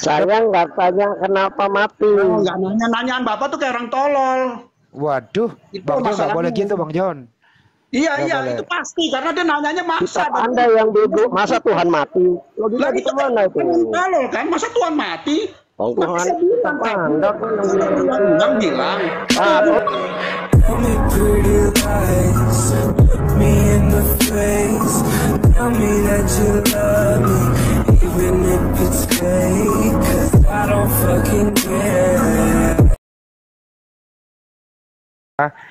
Saya nggak tanya kenapa mati. Nggak nanya, nanyaan Bapak tuh kayak orang tolol. Waduh, Itu Bang Jon nggak boleh masalahnya. gitu, Bang Jon. Iya, Nggak iya, boleh. itu pasti karena dia nanyanya maksa. Kita Anda yang duduk, masa Tuhan mati? Logika Lah di itu kan mana itu? tolol kan, masa Tuhan mati? Oh, Maka Tuhan, saya bilang kan, Anda kok yang bilang. Ah, Tell me pretty lies, look me in the face. Tell me that you love me, even if it's fake. 'Cause I don't fucking care.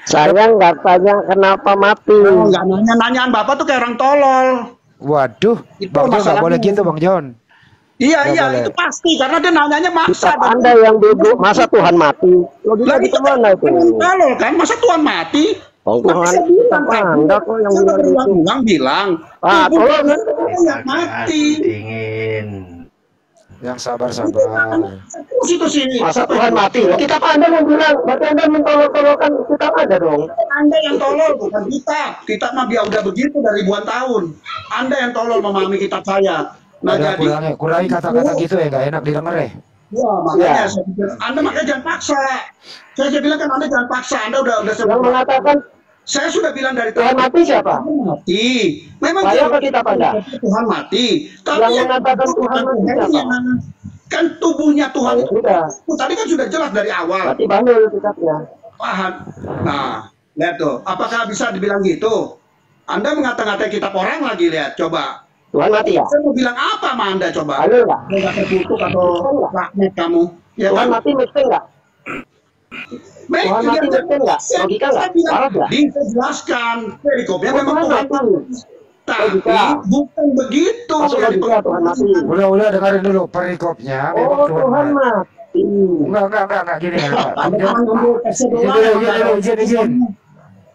saya nggak tanya kenapa mati. Nggak nanya, nanyaan Bapak tuh kayak orang tolol. Waduh, Itu Bang Jon nggak masalahnya. boleh gitu, Bang Jon. Iya, Nggak iya, boleh. itu pasti karena dia nanyanya maksa. Kita Anda yang duduk, masa Tuhan mati? Logika Lah di itu kan mana itu? tolol kan, masa Tuhan mati? Oh, Maka Tuhan, saya bilang kan, Anda kok yang saya bilang itu? berulang-ulang bilang. Ah, tubuh tolong. kita yang mati. Dingin. Yang sabar-sabar. Terus itu sini. Masa Tuhan mati? Kita apa Anda yang bilang? Berarti Anda mentolong-tolongkan kita ada dong. Anda yang tolol, bukan kita. Kita mah biar udah begitu dari ribuan tahun. Anda yang tolol memahami kitab saya. Nah, Ada jadi kurangi kata-kata gitu ya, nggak enak didengar ya. ya makanya Ya. saya pikir, Anda makanya jangan paksa. Saya bilang kan Anda jangan paksa. Anda udah Yang mengatakan saya sudah bilang dari Tuhan mati siapa? Tuhan mati. Memang Saya dia apa kita pada? Tuhan mati. Tapi Yang mengatakan Tuhan mati siapa? kan tubuhnya Tuhan Oh, itu. sudah. Tadi kan sudah jelas dari awal. Berarti bandel kitabnya. Paham. Nah, lihat tuh. Apakah bisa dibilang gitu? Anda mengata-ngatai kitab orang lagi, lihat. Coba. Tuhan mati ya? Saya mau bilang apa sama Anda, coba? Bandel nggak? Nggak terkutuk atau laknat kamu. Ya Tuhan kan? mati miskin nggak? Baik, Tuhan mati lihat. miskin nggak? Logika nggak? Saya bilang Salah nggak? tadi, saya jelaskan. Perikopnya Oh, memang Tuhan Tuhan mati. mati. Tapi Logika. bukan begitu. Masuk yang logika Tuhan mati. Udah dengerin dulu perikopnya. Memang Oh, Tuhan mati. Enggak, gini ya. Anda cuma ngambil teksnya doang. Izin.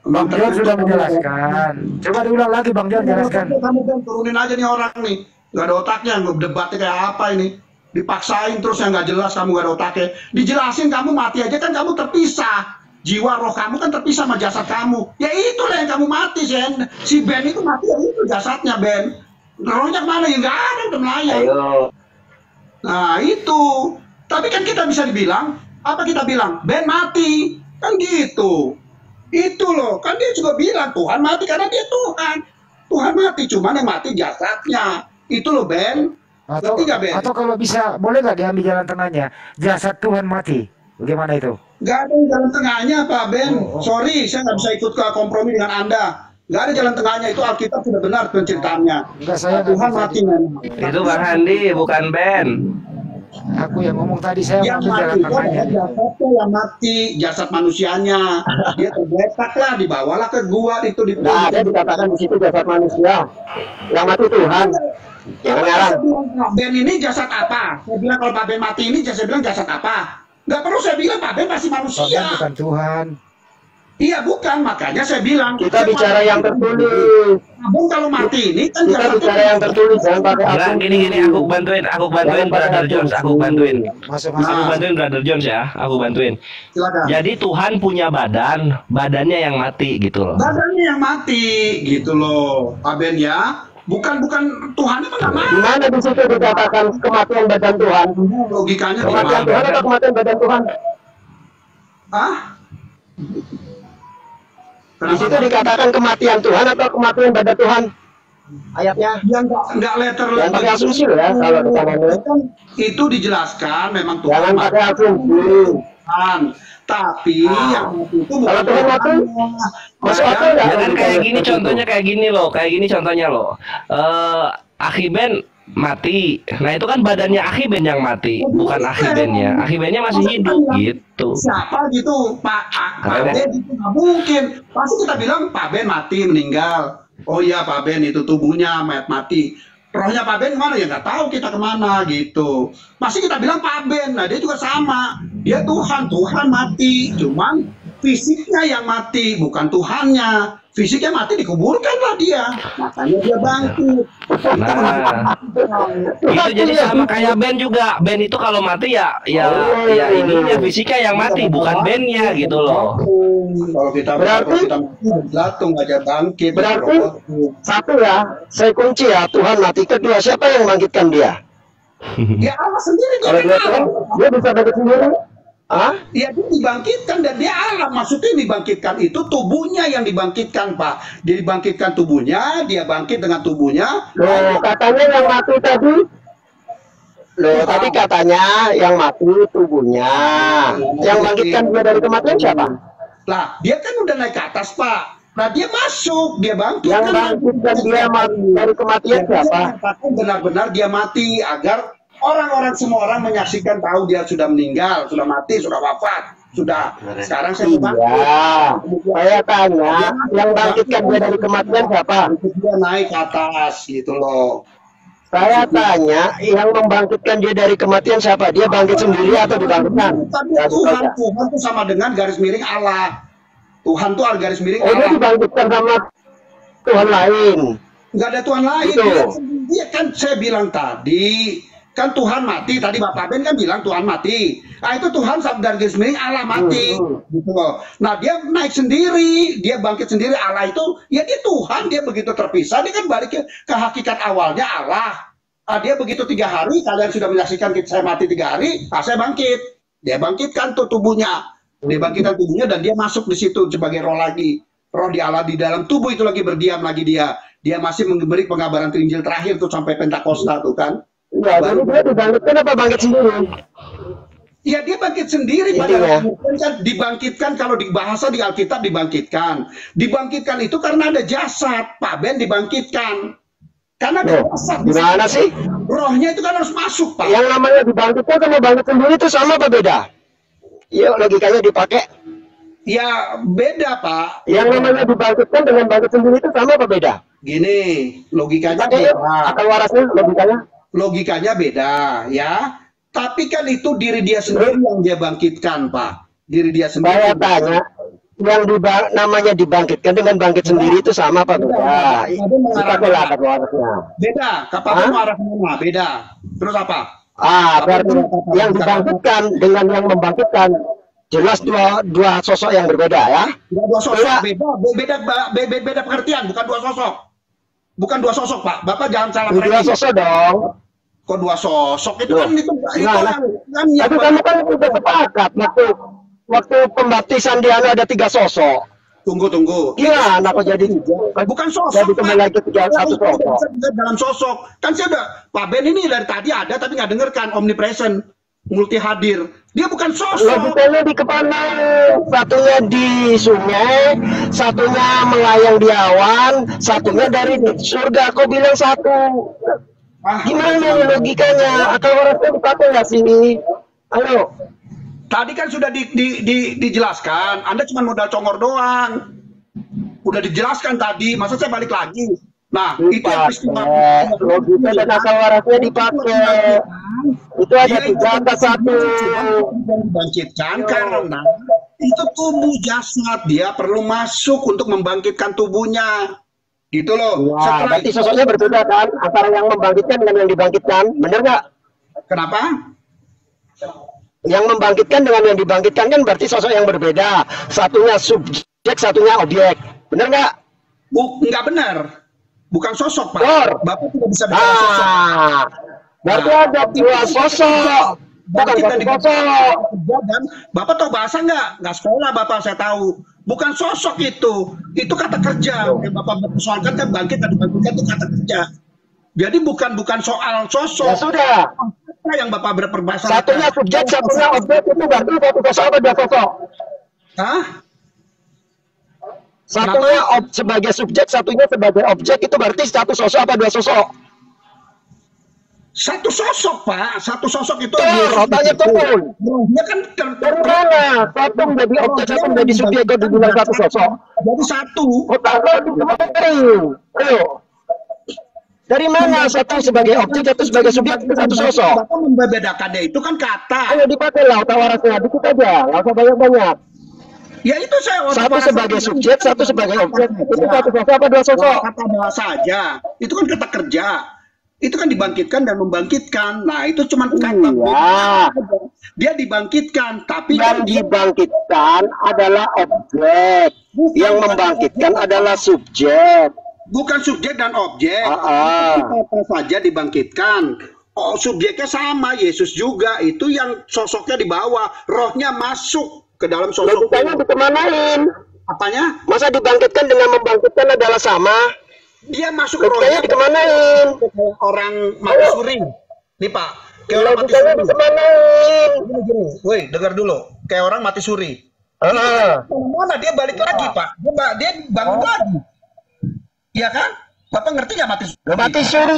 Bang Jon sudah menjelaskan. Coba diulang lagi, Bang Jon, jelaskan. Kamu kan turunin aja nih orang nih. Nggak ada otaknya, debatnya kayak apa ini. Dipaksain terus yang nggak jelas, kamu nggak ada otaknya. Dijelasin kamu mati aja kan kamu terpisah. Jiwa roh kamu kan terpisah sama jasad kamu. Ya itulah yang kamu mati, Sen. Si Ben itu mati, ya itu jasadnya Ben. Rohnya kemana? Ya nggak ada, udah melayang. Ayo. Nah itu. Tapi kan kita bisa dibilang, apa kita bilang? Ben mati. Kan gitu. Itu loh, kan dia juga bilang Tuhan mati karena dia Tuhan. Tuhan mati, cuman yang mati jasadnya. Itu loh Ben. Atau Ngerti nggak, Ben? atau kalau bisa, boleh nggak diambil jalan tengahnya? Jasad Tuhan mati. Bagaimana itu? Nggak ada yang jalan tengahnya Pak Ben. Oh. Sorry, saya nggak bisa ikut ke kompromi dengan Anda. Nggak ada jalan tengahnya, itu Alkitab sudah benar penceritaannya. Enggak, saya nggak Tuhan bisa mati di- memang. Itu Bang Handi, bukan Ben. Aku yang ngomong tadi, saya Yang mau ambil mati jalan itu tengahnya. adalah jasadnya yang mati, jasad manusianya. Dia tergeletak lah, dibawalah ke gua itu di. Nggak ada dikatakan di situ jasad manusia. Yang mati Tuhan. Jangan ngarang. Saya bilang Pak Ben ini jasad apa? Saya bilang kalau Pak Ben mati ini, saya bilang jasad apa? Nggak perlu saya bilang Pak Ben pasti Bang manusia. Jon bukan Tuhan. Iya bukan, makanya saya bilang. Kita bicara yang tertulis. Pak Ben kalau mati ini kan Kita jasadnya bicara yang tertulis, jangan pakai Enggak, asumsi. gini, aku bantuin Brother Jones, aku bantuin. Masuk. Aku bantuin Brother Jones ya, aku bantuin. Silakan. Jadi Tuhan punya badannya yang mati gitu loh. Badannya yang mati gitu loh, Pak Ben ya. Bukan Tuhan itu nggak mati. Di mana di situ dikatakan kematian badan Tuhan? Logikanya Kematian gimana? Tuhan atau kematian badan Tuhan? Hah? Di situ dikatakan kematian Tuhan atau kematian badan Tuhan? Ayatnya. Yang nggak letter Jangan pakai asumsi loh ya kalau di sana ini. itu dijelaskan memang Tuhan Jangan pakai asumsi. Tuhan. Tapi yang mati itu bukan Kalau Tuhan mati, masuk akal nggak? Ya kan kayak gini contohnya kayak gini contohnya loh. Akhiben mati. Nah itu kan badannya Akhiben yang mati, bukan Akhibennya. Akhibennya masih hidup gitu. siapa gitu Pak Keren. Ben itu nggak mungkin. Pasti kita bilang Pak Ben mati meninggal. Oh iya Pak Ben itu tubuhnya mati. Rohnya Pak Ben kemana ya nggak tahu kita kemana gitu. Pasti kita bilang Pak Ben. Nah dia juga sama. Dia Tuhan mati. Cuman fisiknya yang mati bukan Tuhannya. Fisiknya mati dikuburkan lah dia. Makanya dia bangkit. Nah, itu jadi sama kayak Ben juga. Ben itu kalau mati ya ininya fisiknya yang mati, bukan Bennya gitu loh. Kalau kita Berarti- jatuh aja bangkit. Berarti satu ya, saya kunci ya, Tuhan mati. Kedua, siapa yang membangkitkan dia? Ya Allah sendiri dia Kalau kan dia Allah. Tuhan, dia bisa bangkit sendiri. Ah? Ya dia dibangkitkan dan dia Allah. Maksudnya dibangkitkan itu tubuhnya yang dibangkitkan, Pak. Dia dibangkitkan tubuhnya, dia bangkit dengan tubuhnya. Loh, katanya yang mati tadi. Loh, tadi katanya yang mati tubuhnya. Yang bangkitkan dia dari kematian siapa? Lah, dia kan udah naik ke atas, Pak. Nah, dia masuk, dia bangkit. Yang bangkitkan dia dari kematian siapa? Benar-benar dia mati agar orang-orang semua orang menyaksikan tahu dia sudah meninggal, sudah mati, sudah wafat, sudah. Sekarang saya mau bangkit. Iya, saya tanya, yang bangkitkan dia dari kematian siapa? Dia naik ke atas gitu loh. Saya tanya, yang membangkitkan dia dari kematian siapa? Dia bangkit sendiri atau dibangkitkan? Tapi Ya, Tuhan saja. itu sama dengan garis miring Allah. Tuhan tuh garis miring Oh, dia Allah. dibangkitkan sama Tuhan lain. Nggak ada Tuhan lain. Itu. Dia kan saya bilang tadi, kan Tuhan mati. Tadi Bapak Ben kan bilang Tuhan mati. Nah itu Tuhan dari garis miring Allah mati. Gitu loh. Nah dia naik sendiri, dia bangkit sendiri. Allah itu, ya dia Tuhan, dia begitu terpisah. Dia kan balik ke hakikat awalnya Allah. Dia begitu 3 hari, kalian sudah menyaksikan saya mati 3 hari, saya bangkit. Dia bangkitkan tuh tubuhnya. Dia bangkitkan tubuhnya dan dia masuk di situ sebagai roh lagi. Roh di Allah di dalam tubuh itu lagi berdiam lagi dia. Dia masih memberi pengabaran Injil terakhir tuh sampai Pentakosta tuh kan. Ya, jadi dia dibangkitkan apa bangkit sendiri? Ya dia bangkit sendiri Intinya. pada kan dibangkitkan kalau di bahasa di Alkitab dibangkitkan. Dibangkitkan itu karena ada jasad, Pak Ben dibangkitkan. Karena ada Loh, jasad. gimana sih? Rohnya itu kan harus masuk, Pak. Yang namanya dibangkitkan sama bangkit sendiri itu sama apa beda? Yuk, logikanya dipakai. Ya beda, Pak. Yang namanya dibangkitkan dengan bangkit sendiri itu sama apa beda? Gini, logikanya Pakai yuk, beda. akal warasnya logikanya. Logikanya beda, ya. Tapi kan itu diri dia sendiri yang dia bangkitkan, Pak. Diri dia sendiri. Saya tanya, yang namanya dibangkitkan dengan bangkit sendiri itu sama apa beda? Dipakailah akal warasnya. Beda, kapan mau arah kemana? Beda. Terus apa? Berarti yang dibangkitkan dengan yang membangkitkan jelas dua sosok yang berbeda ya. Dua sosok Beda. beda pengertian, bukan dua sosok. Bukan dua sosok, Pak. Bapak jangan salah Dua framing. sosok dong. Kok dua sosok itu Loh, kan itu gimana? kan ya, Tapi kamu kan sudah sepakat waktu pembaptisan di Anu ada 3 sosok. tunggu. Gimana kok jadi Bukan sosok. jadi kembali lagi ke satu sosok? Bisa dalam sosok. Kan saya udah Pak Ben ini dari tadi ada tapi nggak dengarkan omnipresent, multi hadir. Dia bukan sosok. Logikanya di kemana? Satunya di sungai, satunya melayang di awan, satunya dari surga. Kok bilang satu? Gimana nih logikanya? Akal warasnya dipakai nggak sih? Ayo. Tadi kan sudah dijelaskan. Anda cuma modal congor doang. Udah dijelaskan tadi. Masa saya balik lagi? Nah, itu yang Dipakai. Logika dan akal warasnya dipakai. Itu ada 3 atas 1. Dibangkitkan karena itu tubuh jasad. Dia perlu masuk untuk membangkitkan tubuhnya. Gitu loh. Wah, berarti sosoknya berbeda kan antara yang membangkitkan dengan yang dibangkitkan, bener nggak? Kenapa? Yang membangkitkan dengan yang dibangkitkan kan berarti sosok yang berbeda. Satunya subjek, satunya objek, bener nggak? Nggak benar. Bukan sosok, Pak. Bor. Bapak tidak bisa bicara sosok. Berarti ada 2 sosok, bukan Kita 1 sosok. dan Bapak tahu bahasa nggak sekolah Bapak saya tahu. Bukan sosok itu kata kerja. Yang Bapak persoalkan kan bangkit dan dibangkitkan itu kata kerja. Jadi bukan soal sosok. Ya sudah. Apa yang Bapak berperbahasa? Satunya subjek, satunya objek itu berarti 1 sosok atau 2 sosok? Hah? Satunya sebagai subjek, satunya sebagai objek itu berarti 1 sosok apa 2 sosok? 1 sosok, Pak. 1 sosok itu. Otaknya turun. Rohnya kan Dari mana? Satu menjadi objek, satu menjadi subjek, kok dibilang 1 sosok? Jadi 1. Otaknya dikemarin. Ayo. Dari mana satu sebagai objek, satu sebagai subjek, satu sosok? Bapak membedakannya itu kan kata. Ayo dipakai lah otak warasnya, dikit aja, nggak usah banyak-banyak. Ya itu saya Satu sebagai subjek, satu sebagai objek. Itu 1 sosok apa 2 sosok? Kata bahasa aja. Itu kan kata kerja. Itu kan dibangkitkan dan membangkitkan. Nah, itu cuma kata. Iya. Dia dibangkitkan, tapi Yang dibangkitkan adalah objek. Yang membangkitkan adalah subjek. bukan subjek dan objek. Ah. Kata saja dibangkitkan. Oh, subjeknya sama, Yesus juga. Itu yang sosoknya di bawah, rohnya masuk ke dalam sosok. Logikanya dikemanain? Apanya? Masa dibangkitkan dengan membangkitkan adalah sama? Dia masuk Logikanya rohnya dikemanain? kayak orang mati suri. Nih Pak, kayak orang mati Logikanya suri. dikemanain? Gini. Woi, dengar dulu. Kayak orang mati suri. Mana dia balik lagi, Pak? Dia bangun lagi. Iya kan? Bapak ngerti nggak mati suri? Mati suri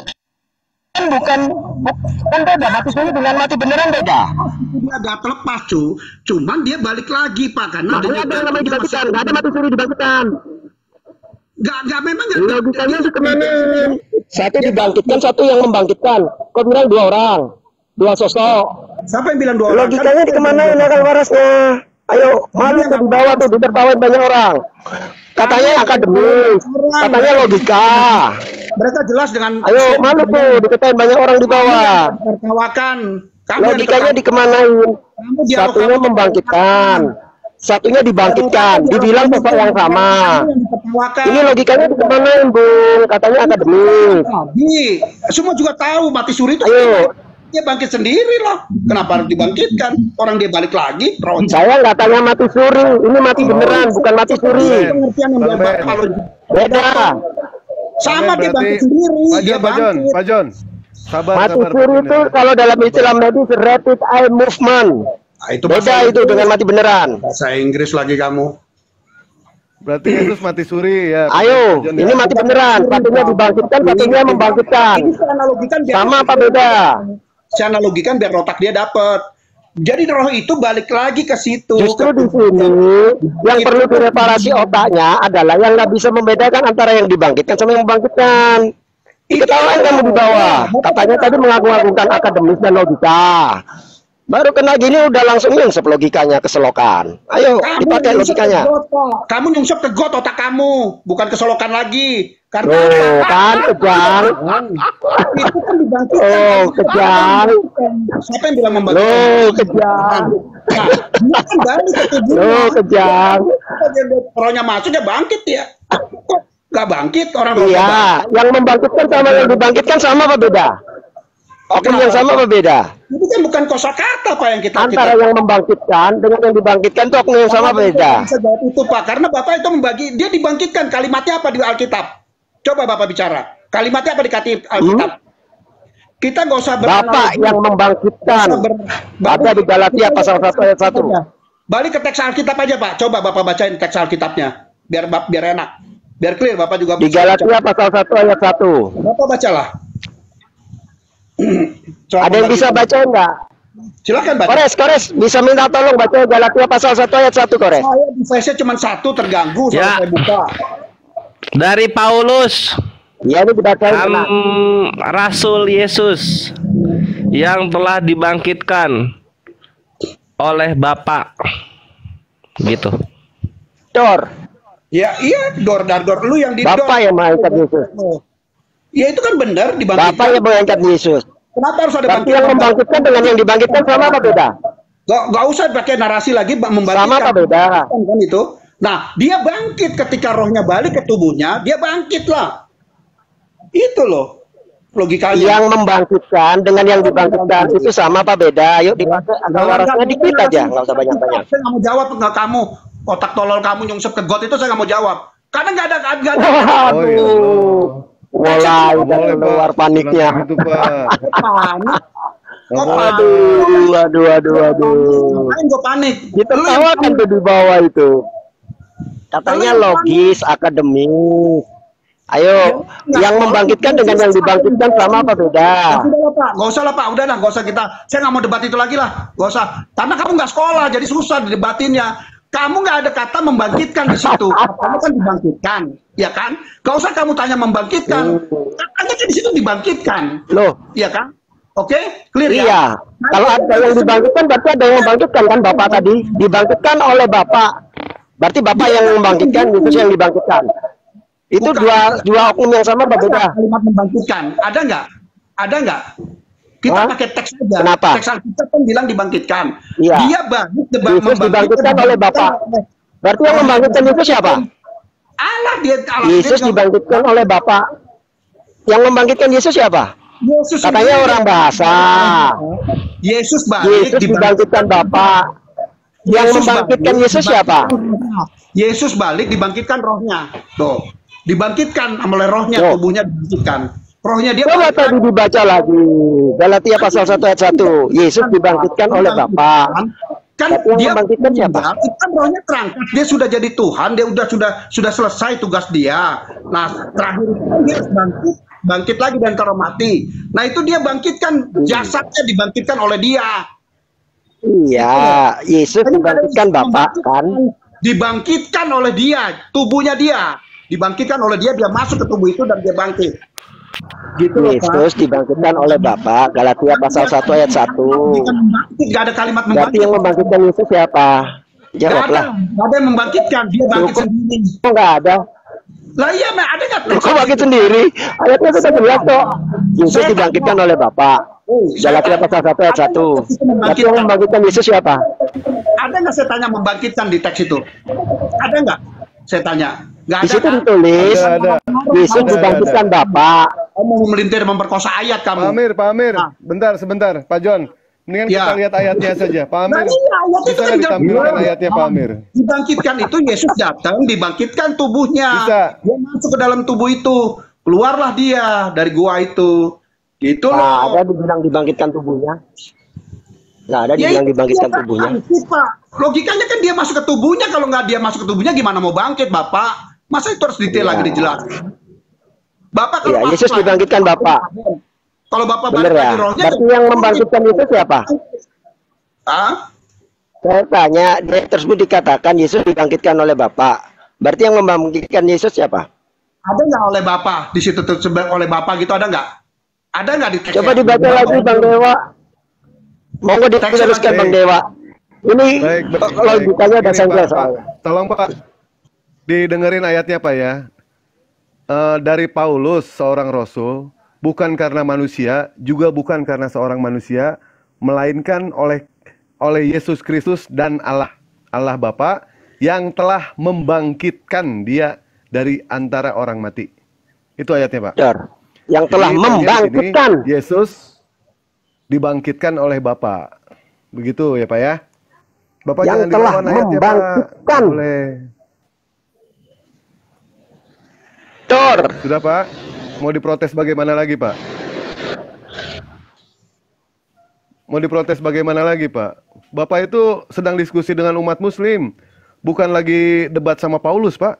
kan bukan beda, mati suri dengan mati beneran beda. Dia agak terlepas, cuman dia balik lagi, Pak, karena Makanya ada yang namanya dibangkitkan, nggak ada mati suri dibangkitkan. memang Logikanya dikemanain? Satu dibangkitkan, satu yang membangkitkan. Kau bilang dua orang, dua sosok. Siapa yang bilang dua orang? Logikanya dikemanain akal warasnya? Ayo, malu tuh di bawah tuh, ditertawain banyak orang. Katanya akademis, katanya logika. Mereka jelas dengan Ayo, malu tuh, dikatain banyak orang di bawah. tertawakan. Logikanya dikemanain? Satunya membangkitkan, satunya dibangkitkan. Dibilang sosok yang sama. Ini logikanya dikemanain, Bung? Katanya akademis. Semua juga tahu mati suri itu. Ayo. Dia bangkit sendiri lah. Kenapa harus dibangkitkan? Orang dia balik lagi. Saya nggak tanya mati suri, ini mati beneran, bukan mati suri. Pengertian yang dia kalau Beda. sama dia berarti- bangkit sendiri. Dia Pak John, bangkit. Pak John. Sabar, Mati sabar. suri Pak itu John. kalau dalam istilah medis rapid eye movement. Nah, itu Beda itu dengan mati beneran. bahasa Inggris lagi kamu. Berarti Yesus mati suri ya. Ayo, Pak John, ini ya. mati beneran. Satunya dibangkitkan, satunya membangkitkan. Ini saya analogikan biar Sama apa beda? Saya analogikan biar otak dia dapet. Jadi roh itu balik lagi ke situ. Justru di sini yang perlu direparasi otaknya adalah yang nggak bisa membedakan antara yang dibangkitkan sama yang membangkitkan. Ketahuan kamu di bawah. Katanya tadi mengagung-agungkan akademis dan logika. Baru kena gini udah langsung nyungsep logikanya ke selokan. Ayo dipakai nyungsep logikanya. ke got, Pak. Kamu nyungsep ke got otak kamu, bukan ke selokan lagi. Karena Tuh kan kejang. itu kan dibangkitkan. Oh kejang. Siapa yang bilang membangkitkan? Loh kejang. Nah, dia kan balik ke tubuhnya. Loh kejang. Rohnya masuk dia bangkit ya. Gak bangkit orang rohnya Iya, bangkit. yang membangkitkan sama yang dibangkitkan sama apa beda? Oknum yang sama apa beda? Itu kan bukan kosakata Pak yang kita Antara yang membangkitkan dengan yang dibangkitkan itu oknum yang sama apa beda? Bisa jawab itu Pak, karena Bapak itu membagi, dia dibangkitkan, kalimatnya apa di Alkitab? Coba Bapak bicara, kalimatnya apa di Alkitab? Kita nggak usah Bapak yang membangkitkan ada di Galatia pasal 1 ayat 1. Balik ke teks Alkitab aja Pak, coba Bapak bacain teks Alkitabnya, biar enak, biar clear Bapak juga Di Galatia pasal 1 ayat 1. Bapak bacalah. Ada yang bisa baca enggak? Silakan baca. Kores, bisa minta tolong baca Galatia pasal 1 ayat 1, Kores. Saya device-nya cuma satu terganggu, Ya. saya buka. Dari Paulus, Ya ini dibacain. Rasul Yesus yang telah dibangkitkan oleh Bapa. Gitu. Dor, Ya iya, dor lu yang di Bapak yang mengangkat Yesus. Ya itu kan benar dibangkitkan. Bapak yang mengangkat Yesus. Kenapa harus ada Berarti yang membangkitkan dengan yang dibangkitkan sama apa beda? Gak usah pakai narasi lagi membangkitkan. Sama apa beda? Kan itu. Nah, dia bangkit ketika rohnya balik ke tubuhnya, dia bangkit lah. Itu loh logikanya. Yang membangkitkan dengan yang dibangkitkan itu sama apa beda? Yuk dipakai ada warasnya dikit aja, nggak usah banyak-banyak. Saya nggak mau jawab, nggak kamu. Otak tolol kamu nyungsep ke got itu saya nggak mau jawab. Karena nggak ada. Oh, ya Allah. Mulai Boleh, Pak. keluar paniknya. Jangan gitu, Pak. Panik. Nggak Oh, boleh. Aduh. Ngapain gue panik? Ditertawakan tuh di bawah itu. Katanya logis, akademis. Ayo, yang membangkitkan dengan yang dibangkitkan sama apa beda? Udah lah Pak, nggak usah lah Pak, udah lah, nggak usah kita. Saya nggak mau debat itu lagi lah, nggak usah. Karena kamu nggak sekolah, jadi susah didebatinnya. Kamu nggak ada kata membangkitkan di situ. Kamu kan dibangkitkan, ya kan? Nggak usah kamu tanya membangkitkan. Katanya kan di situ dibangkitkan, Loh, ya kan? Oke, clear ya? iya. Kalau ada yang dibangkitkan berarti ada yang membangkitkan kan Bapak tadi? Dibangkitkan oleh Bapak. Berarti Bapak yang membangkitkan, Yesus yang dibangkitkan. Itu dua oknum yang sama apa beda? Kalimat membangkitkan, ada nggak? Ada nggak? Kita Hah? pakai teks saja. Kenapa? Teks Alkitab kan bilang dibangkitkan. Iya. Dia bangkit, Yesus dibangkitkan oleh Bapak. Berarti yang membangkitkan itu siapa? Allah dia Allah Yesus dia- dibangkitkan oleh Bapak. Yang membangkitkan Yesus siapa? Yesus Katanya sendiri- orang bahasa. Yesus balik Yesus dibangkitkan Bapak. Yang membangkitkan Yesus siapa? Yesus balik dibangkitkan rohnya. Tuh, dibangkitkan oleh rohnya, Tuh. tubuhnya dibangkitkan. Rohnya dia Coba bangkitkan. tadi dibaca lagi. Galatia pasal 1 ayat 1. Yesus dibangkitkan oleh Bapa. Kan Tapi yang dia membangkitkan siapa? meninggal, itu kan rohnya terangkat, dia sudah jadi Tuhan, dia sudah selesai tugas dia. Nah, terakhir itu kan dia harus bangkit lagi dan antara mati. Nah, itu dia bangkitkan, jasadnya dibangkitkan oleh dia. Iya, Yesus dibangkitkan Bapak kan? Dibangkitkan oleh dia, tubuhnya dia. Dibangkitkan oleh dia, dia masuk ke tubuh itu dan dia bangkit. Gitu loh, Pak. Yesus dibangkitkan oleh Bapa. Galatia pasal 1 ayat 1. Gak ada kalimat Berarti membangkit. yang membangkitkan Yesus siapa? Jawablah. Gak ada yang membangkitkan, dia bangkit Cukup. sendiri. Kok nggak ada? Lah iya, ada nggak? Kok bangkit sendiri? Ayatnya sudah jelas kok. Yesus dibangkitkan oleh Bapa. Galatia pasal 1 ayat 1. Berarti yang membangkitkan Yesus siapa? Ada nggak saya tanya membangkitkan di teks itu? Ada nggak? Saya tanya. Nggak Di ada situ kan? ditulis Ada. Yesus Ada. dibangkitkan Bapak. Kamu mau melintir memperkosa ayat Pak kamu. Amir, Nah. sebentar, Pak John. Mendingan Ya. kita lihat ayatnya saja. Pak Nah, Amir, iya, ayat itu bisa kan nggak ditampilkan jelas. ayatnya Pak Amir? Dibangkitkan itu Yesus datang, dibangkitkan tubuhnya. Bisa. Dia masuk ke dalam tubuh itu. Keluarlah dia dari gua itu. Gitu Nah, ada loh. dibilang dibangkitkan tubuhnya. Nggak ada Ya, dibilang itu dibangkitkan dia tubuhnya. bangkit, Pak. Logikanya kan dia masuk ke tubuhnya. Kalau nggak dia masuk ke tubuhnya, gimana mau bangkit, Bapak? Masa itu harus detail Iya. lagi dijelaskan? Bapak kalau Iya, masuk Yesus lagi- dibangkitkan Bapak. Kalau Bapak Bener balik ya? lagi rohnya, Berarti yang membangkitkan Yesus siapa? Hah? Saya tanya, dia tersebut dikatakan Yesus dibangkitkan oleh Bapa. Berarti yang membangkitkan Yesus siapa? Ada nggak oleh Bapak di situ tersebut oleh Bapak gitu, ada nggak? Ada nggak di teksnya? Coba dibaca lagi Bang Dewa. Monggo Teksnya diteruskan lagi. Bang Dewa. Ini Baik, logikanya udah Ini, saya jelas Pak. soalnya. Tolong Pak, didengerin ayatnya Pak ya. Dari Paulus, seorang rasul, bukan karena manusia, juga bukan karena seorang manusia, melainkan oleh Yesus Kristus dan Allah Bapa yang telah membangkitkan dia dari antara orang mati. Itu ayatnya Pak. Benar. Yang telah Jadi, bagian membangkitkan. sini, Yesus dibangkitkan oleh Bapa. Begitu ya Pak ya. Bapak Yang jangan telah dilawan ayatnya, Pak. membangkitkan. Boleh. Betul. Sudah Pak. Mau diprotes bagaimana lagi Pak? Mau diprotes bagaimana lagi Pak? Bapak itu sedang diskusi dengan umat muslim. Bukan lagi debat sama Paulus Pak.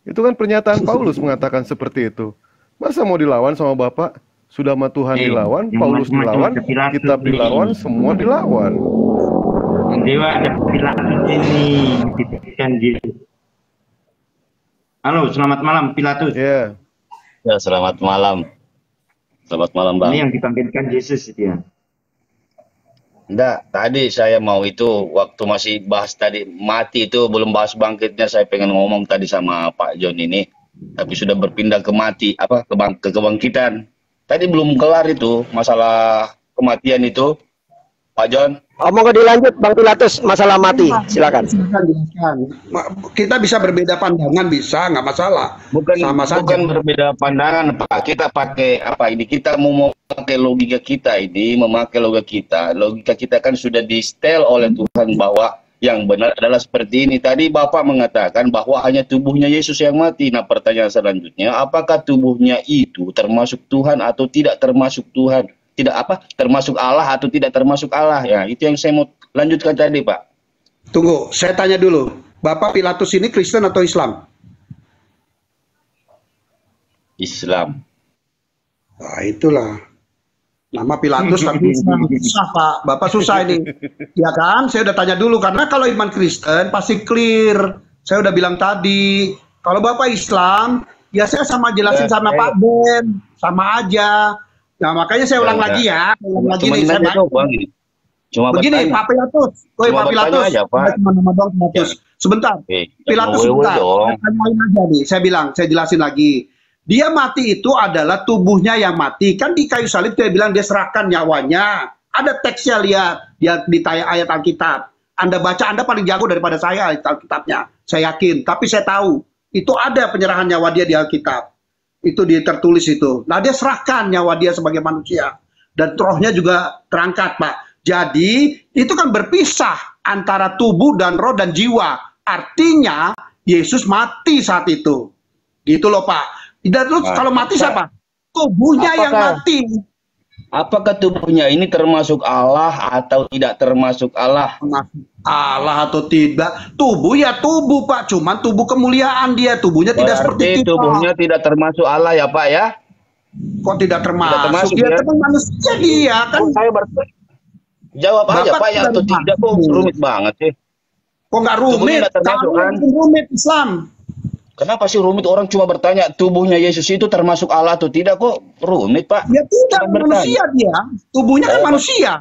Itu kan pernyataan Paulus mengatakan seperti itu. Masa mau dilawan sama Bapak? Sudah sama Tuhan dilawan, Paulus dilawan, kitab dilawan, semua dilawan. Dewa ada Pilatus ini diberikan di. Halo, selamat malam Pilatus. Ya. Ya, selamat malam. Selamat malam, Bang. Ini yang dibangkitkan Yesus itu ya. Enggak, tadi saya mau itu waktu masih bahas tadi mati itu belum bahas bangkitnya, saya pengen ngomong tadi sama Pak John ini. Tapi sudah berpindah ke mati, ke kebangkitan. Tadi belum kelar itu masalah kematian itu, Pak John. Monggo dilanjut Bang Pilatus masalah mati. Silakan. Silakan. Kita bisa berbeda pandangan, bisa, nggak masalah. Bukan Sama saja. bukan berbeda pandangan, Pak. Kita pakai apa ini? Kita mau memakai logika kita ini, memakai logika kita. Logika kita kan sudah di-setel oleh Tuhan bahwa yang benar adalah seperti ini. Tadi Bapak mengatakan bahwa hanya tubuhnya Yesus yang mati. Nah, pertanyaan selanjutnya, apakah tubuhnya itu termasuk Tuhan atau tidak termasuk Tuhan? Tidak termasuk Allah atau tidak termasuk Allah? Ya, itu yang saya mau lanjutkan tadi, Pak. Tunggu, saya tanya dulu. Bapak Pilatus ini Kristen atau Islam? Islam. Nah, itulah. Nama Pilatus tapi susah, Pak. Bapak susah ini. Ya kan? Saya udah tanya dulu. Karena kalau iman Kristen pasti clear. Saya udah bilang tadi. Kalau Bapak Islam, ya saya sama jelasin sama Pak Ben. Sama aja. Nah, makanya saya ulang lagi ya. Ulang lagi Cuma nih. Saya nanya dong, Bang. Cuma begini, bertanya. Pak Pilatus. Woi, Cuma Pak Pilatus. bertanya aja, Pak. Nama dong, Pilatus. Sebentar. Pilatus jangan sebentar. wewe dong. Saya tanyain aja nih. Saya bilang, saya jelasin lagi. Dia mati itu adalah tubuhnya yang mati. Kan di kayu salib dia bilang dia serahkan nyawanya. Ada teksnya, lihat. Dia di ayat Alkitab. Anda baca, Anda paling jago daripada saya Alkitabnya. Saya yakin. Tapi saya tahu. Itu ada penyerahan nyawa dia di Alkitab. Itu dia tertulis itu. Nah, dia serahkan nyawa dia sebagai manusia. Dan rohnya juga terangkat, Pak. Jadi, itu kan berpisah antara tubuh dan roh dan jiwa. Artinya, Yesus mati saat itu. Gitu loh, Pak. Dan terus kalau mati siapa? Tubuhnya yang mati. Apakah tubuhnya ini termasuk Allah atau tidak termasuk Allah? Allah atau tidak? Tubuh ya tubuh, Pak. Cuman tubuh kemuliaan dia. Tubuhnya tidak seperti kita. Tubuhnya tidak termasuk Allah ya, Pak ya? Kok tidak termasuk? Tidak termasuk, Dia ya? teman manusia dia kan. Saya jawab aja, Pak, ya atau tidak. Kok rumit banget sih? Kok nggak Tubuhnya rumit? nggak termasuk, Kamu kan? yang rumit Islam. Kenapa sih rumit? Orang cuma bertanya tubuhnya Yesus itu termasuk Allah atau tidak, kok rumit, Pak? Ya tidak, Cuma bertanya. manusia dia. Tubuhnya kan manusia.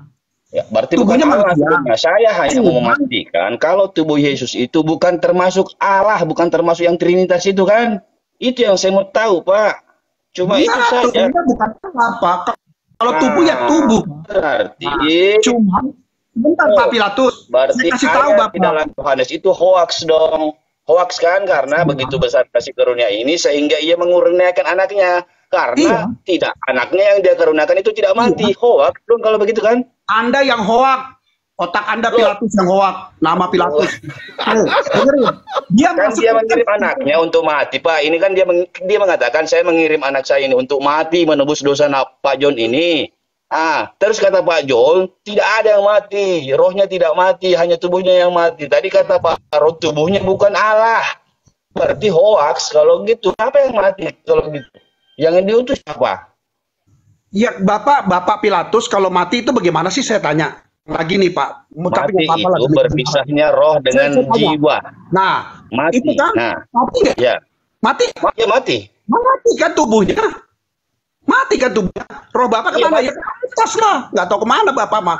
Ya, berarti Tubuhnya bukan Allah manusia. tubuhnya. Saya hanya mau Cuman- memastikan kalau tubuh Yesus itu bukan termasuk Allah, bukan termasuk yang Trinitas itu kan? Itu yang saya mau tahu, Pak. Cuma itu Nah, saja. tubuhnya bukan apa. Kalau tubuh ya tubuh. Berarti Cuman, bentar Pak Pilatus. berarti Saya kasih tahu ayat Bapak. di dalam Yohanes itu hoax dong. Hoax kan, karena begitu besar kasih karunia ini sehingga ia mengurniakan anaknya. Karena tidak, anaknya yang dia karuniakan itu tidak mati. Hoax dong kalau begitu kan? Anda yang hoak. Otak Anda Pilatus yang hoak. Nama Pilatus. Dengerin. Dia Kan masuk dia mengirim anaknya untuk mati, Pak. Ini kan dia mengatakan saya mengirim anak saya ini untuk mati menebus dosa Pak John ini. Terus kata Pak John, tidak ada yang mati, rohnya tidak mati, hanya tubuhnya yang mati. Tadi kata Pak, roh tubuhnya bukan Allah. Berarti hoax kalau gitu. Apa yang mati kalau gitu? Yang diutus apa? Ya, Bapak Pilatus kalau mati itu bagaimana sih, saya tanya. Lagi nih, Pak. Mati nggak apa-apa lah, itu demi berpisahnya roh dengan Saya tanya. jiwa. Nah, Mati. itu kan Nah, mati nggak? ya. Mati? Ya mati. Mati kan tubuhnya. Mati kan tubuhnya. Roh Bapak Iya, kemana? mati. Ya ke atas lah. Nggak tahu kemana Bapak mah.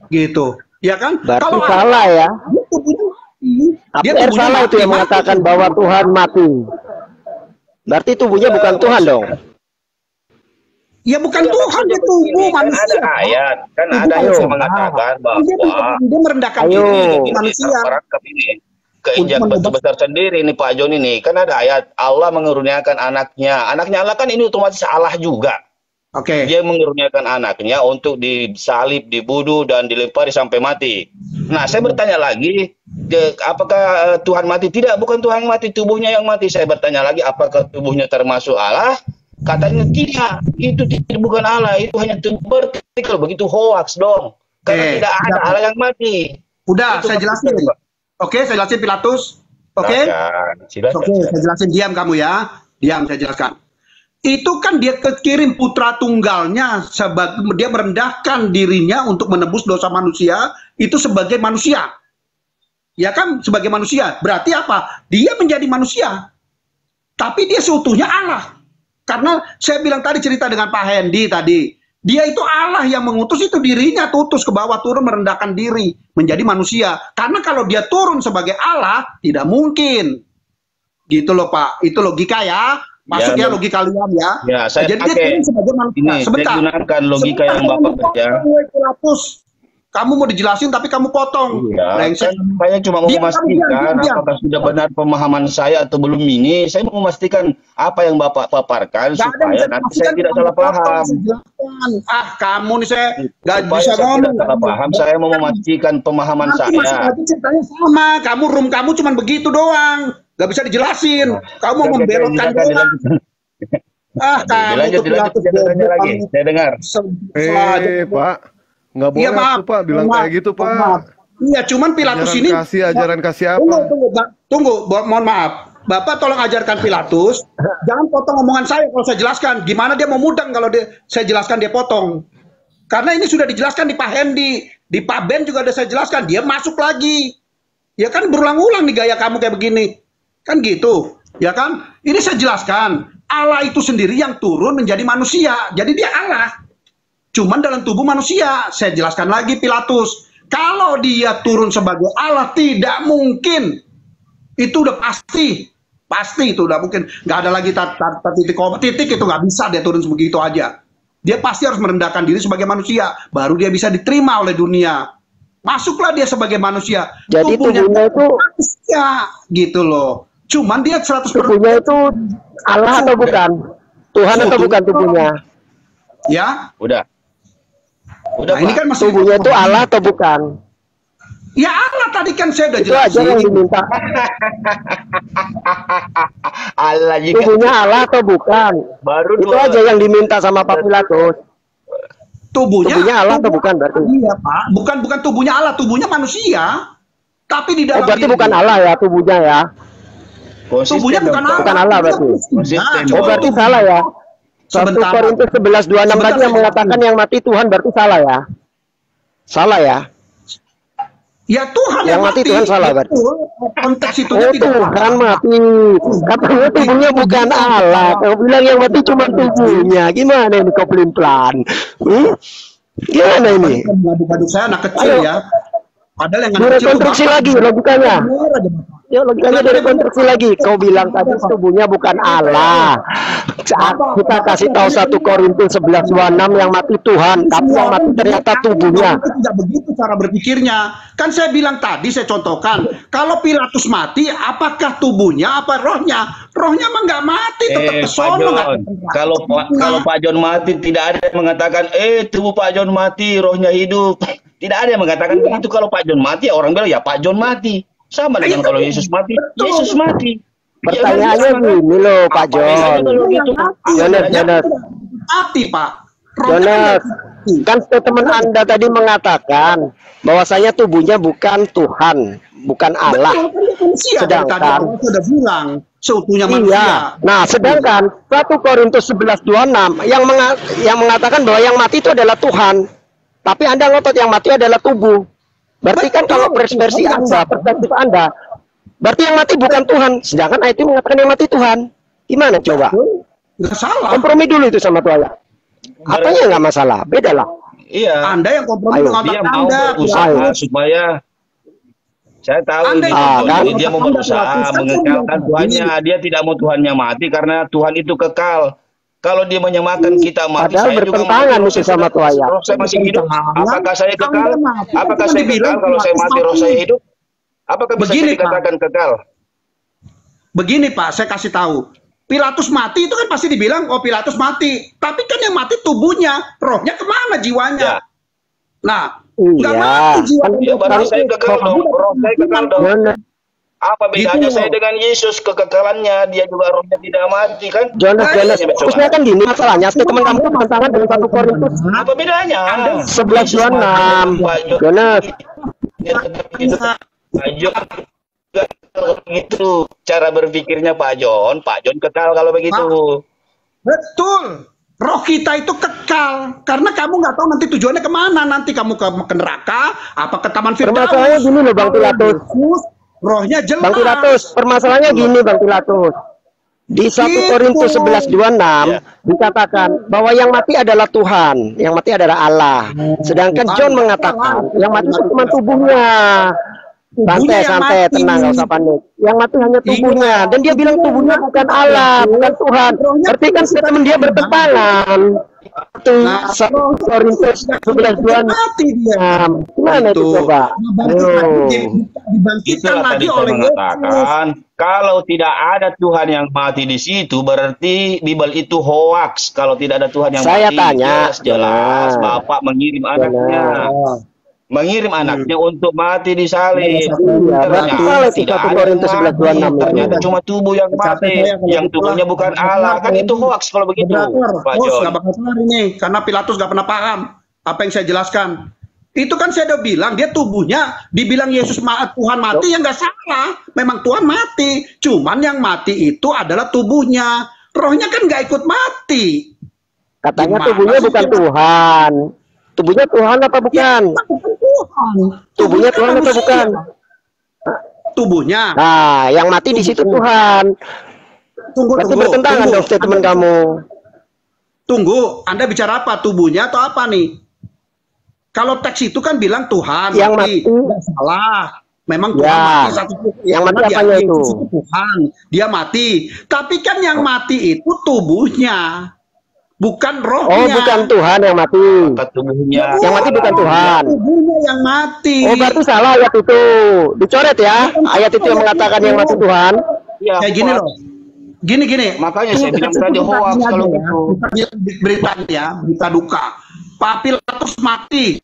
Gitu. Ya kan? Berarti Kalau salah ya. dia tubuhnya mati. Dia APR tubuhnya salah itu mati, yang mati. mengatakan bahwa Tuhan mati. Berarti tubuhnya bukan Tuhan dong. Ya bukan Ya, Tuhan, maksudnya dia tubuh begini, kan manusia. ada ayat, kan Tubuh ada yang manusia. mengatakan Dia merendahkan Ayo. diri jadi ini manusia. terperangkap ini keinjak Untuk batu besar sendiri nih Pak John ini. Kan ada ayat Allah mengurniakan anaknya. Anaknya Allah kan ini otomatis Allah juga. Oke. Dia mengurniakan anaknya untuk disalib, dibunuh dan dilempari sampai mati. Nah, saya bertanya lagi, apakah Tuhan mati? Tidak, bukan Tuhan yang mati, tubuhnya yang mati. Saya bertanya lagi, apakah tubuhnya termasuk Allah? Katanya tidak, itu bukan Allah, itu hanya tubuh. Berarti kalau begitu hoax dong. Karena tidak ada Allah yang mati. Udah, Itu saya jelasin. maksudnya, Pak. Oke, saya jelasin Pilatus. Oke? Silakan. Oke, saya jelasin. Diam kamu ya. Diam, saya jelaskan. Itu kan dia kekirim putra tunggalnya sebagai dia merendahkan dirinya untuk menebus dosa manusia itu sebagai manusia. Ya kan, sebagai manusia. Berarti apa? Dia menjadi manusia. Tapi dia seutuhnya Allah. Karena saya bilang tadi cerita dengan Pak Hendy tadi. Dia itu Allah yang mengutus itu dirinya tutus ke bawah turun merendahkan diri menjadi manusia. Karena kalau dia turun sebagai Allah tidak mungkin. Gitu loh Pak. Itu logika ya. Masuk ya, logika kalian ya. Ya, saya Jadi dia pakai turun sebagai manusia. ini, Sebentar. saya gunakan logika yang Bapak kerja. Kamu mau dijelasin tapi kamu potong. Ya, Brengsek. kan saya cuma mau Diam, memastikan diam. apakah sudah benar pemahaman saya atau belum ini. Saya mau memastikan apa yang Bapak paparkan Nggak ada yang supaya bisa nanti saya dipastikan, tidak kamu salah potong, paham. saya jelaskan. Kamu nih saya nggak Supaya bisa saya ngomong. tidak salah paham, saya mau memastikan pemahaman Nanti saya. masing-masing ceritanya sama. Kamu room kamu cuma begitu doang. Nggak bisa dijelasin. Kamu mau Oke, membelotkan silakan, doang. dilanjutkan. Kamu Dilanjut, tuh dilanjut, Pilatus tanya lagi. kamu. Saya dengar. Pak, nggak boleh Iya, maaf. tuh Pak bilang Maaf. kayak gitu Pak. Maaf. Iya, cuman Pilatus ini Ajaran kasih apa? Tunggu, mohon maaf. Bapak tolong ajarkan Pilatus, jangan potong omongan saya kalau saya jelaskan. Gimana dia mau mudeng kalau saya jelaskan dia potong. Karena ini sudah dijelaskan di Pak Hendy, di Pak Ben juga udah saya jelaskan, dia masuk lagi. Ya kan berulang-ulang nih gaya kamu kayak begini. Kan gitu. Ya kan? Ini saya jelaskan, Allah itu sendiri yang turun menjadi manusia. Jadi dia Allah. Cuman dalam tubuh manusia. Saya jelaskan lagi Pilatus. Kalau dia turun sebagai Allah tidak mungkin. Itu udah pasti. Pasti itu udah mungkin. Nggak ada lagi titik itu nggak bisa dia turun sebegitu aja. Dia pasti harus merendahkan diri sebagai manusia. Baru dia bisa diterima oleh dunia. Masuklah dia sebagai manusia. Jadi tubuhnya itu manusia gitu loh. Cuman dia 100% tubuhnya itu Allah atau bukan? Tuhan atau bukan tubuhnya? Ya, Udah. Udah, nah ini Pak. kan masih Tubuhnya itu Allah atau bukan? Ya Allah tadi kan saya udah Itu aja yang jelasin. diminta. Allah juga. Tubuhnya Allah atau bukan? Baru Itu dua. aja yang diminta sama Pak Pilatus. Tubuhnya Allah atau bukan berarti? Iya, Pak. Bukan tubuhnya Allah, tubuhnya manusia. Tapi di Oh, dalam berarti diri- bukan Allah ya tubuhnya ya? Konsisten Tubuhnya bukan dong, Pak. Allah. Bukan Allah berarti. Konsisten. Oh, berarti salah ya? 1 Sebentar. Korintus 11:26 tadi yang mengatakan yang mati Tuhan berarti salah ya? Salah ya? Ya Tuhan Yang mati Tuhan salah, berarti. Betul. Konteks itu Oh, tidak Tuhan mati. Katanya tubuhnya bukan Allah. Kau bilang yang mati cuma tubuhnya. Gimana ini kau pelin-pelan? Gimana ini? Ngadu-ngadu saya anak kecil Ayo. ya. Padahal yang anak kecil Direkonstruksi itu lagi logikanya. benar aja, Bapak. Ya logikanya direkonstruksi lagi. Kau bilang tadi tubuhnya bukan Allah. Kita kasih tahu 1 Korintus 11:26 yang mati Tuhan, tapi yang mati ternyata tubuhnya. Itu tidak begitu cara berpikirnya. Kan saya bilang tadi, saya contohkan, kalau Pilatus mati, apakah tubuhnya apa rohnya? Rohnya mah nggak mati, tetap Pak kesono. John, nggak ketemu. kalau Pak John mati tidak ada yang mengatakan tubuh Pak John mati, rohnya hidup. Tidak ada yang mengatakan begitu. Kalau Pak John mati, orang bilang ya Pak John mati. Sama dengan kalau Yesus mati, Yesus mati. Pertanyaannya gini loh Pak John. Jonas. Mati, Pak. Rohnya Jonas, kan mati. kan statement Anda tadi mengatakan bahwasanya tubuhnya bukan Tuhan, bukan Allah. Betul, kan dia manusia. Dari tadi Sedangkan awal sudah bilang seutuhnya iya. manusia. Nah, sedangkan 1 Korintus 11:26 yang mengatakan bahwa yang mati itu adalah Tuhan. Tapi Anda ngotot yang mati adalah tubuh. Berarti kan kalau versi Anda, perspektif Anda, berarti yang mati bukan Tuhan. Sedangkan ayat itu mengatakan yang mati Tuhan. Gimana coba? Nggak salah. Kompromi dulu itu sama tuh ayat. Apanya nggak masalah, beda lah. Iya. Anda yang kompromi Ayo. dengan Dia otak mau Anda. berusaha Ayo. supaya saya tahu Anda ini, yang kan? jadi dia mau berusaha mengekalkan Tuhannya. Dia tidak mau Tuhannya mati karena Tuhan itu kekal. Kalau dia menyamakan kita mati, Padahal saya juga bertentangan mati. itu sama tuh ayat. Roh saya masih hidup. Apakah saya kekal? Anda mati. Apakah Kan saya dibilang kekal kalau saya mati roh saya hidup? Apakah bisa Begini, dikatakan kekal? Begini Pak, saya kasih tahu. Pilatus mati itu kan pasti dibilang, oh Pilatus mati. Tapi kan yang mati tubuhnya, rohnya kemana jiwanya? Ya. Nah, Iya. nggak mati jiwa. Kan Ya berarti saya kekal dong, roh saya kekal dong. Jonas, Apa bedanya Gitu. saya dengan Yesus? Kekekalannya dia juga rohnya tidak mati kan? Jonas, Coba. Terusnya kan gini masalahnya, statement kamu bertentangan dengan 1 Korintus Apa bedanya? 11:26. Jonas, Pak John begitu cara berpikirnya Pak John kekal kalau begitu. Betul. Roh kita itu kekal. Karena kamu nggak tahu nanti tujuannya kemana. Nanti kamu ke neraka, apa ke Taman Firdaus. permasalahannya gini loh Bang Pilatus. Rohnya jelas. Bang Pilatus, permasalahannya gini Bang Pilatus. Di 1 Gitu. Korintus 11:26 Ya. dikatakan bahwa yang mati adalah Tuhan, yang mati adalah Allah. Sedangkan John mengatakan yang mati itu cuma tubuhnya. Tubuhnya yang Santai, mati. tenang, nggak usah panik. Yang mati hanya tubuhnya. Dan dia bilang tubuhnya bukan Allah, bukan Tuhan. Berarti kan statement dia bertentangan. Itu Nah, 1 Korintus 11:26. mati dia. Gimana itu coba? Ayo. Dibangkitkan Itulah lagi tadi saya oleh Yesus. mengatakan kalau tidak ada Tuhan yang mati di situ berarti Bible itu hoax. Kalau tidak ada Tuhan yang Saya mati, tanya, jelas Jonas. Bapak mengirim anaknya. Mengirim anaknya untuk mati di salib. Iya, berarti Ternyata salah itu tidak 1 ada Korintus yang 11:26 mati. itu. Ternyata cuma tubuh yang mati, yang tubuhnya bukan Allah. Kan itu hoax kalau begitu, Pak John. Nggak bakal kelar ini karena Pilatus nggak pernah paham apa yang saya jelaskan. Itu kan saya udah bilang dia tubuhnya dibilang Yesus Tuhan mati yang nggak salah. Memang Tuhan mati. Cuman yang mati itu adalah tubuhnya. Rohnya kan nggak ikut mati. Katanya Gimana tubuhnya sih, bukan Pak? Tuhan. Tubuhnya Tuhan apa bukan? Bukan Tuhan. Tubuhnya Tuhan atau manusia. bukan? Tubuhnya. Nah, yang mati di situ Tuhan. Berarti bertentangan dong statement kamu. Tunggu, Anda bicara apa? Tubuhnya atau apa nih? Kalau teks itu kan bilang Tuhan Yang mati. mati. Nggak salah. Memang Tuhan Ya. mati satu. Yang mati Karena apanya dia- itu? Tuhan. Dia mati. Tapi kan yang mati itu tubuhnya. Bukan rohnya. Oh, bukan Tuhan yang mati. Maka tubuhnya. Yang mati bukan Tuhan. Tubuhnya yang mati. Oh, berarti salah ayat itu. Dicoret ya. Ayat itu yang mengatakan yang mati Tuhan. Ya, Kayak gini loh. Gini. Makanya saya bilang tadi hoax kalau gitu. Berita duka. Pak Pilatus mati.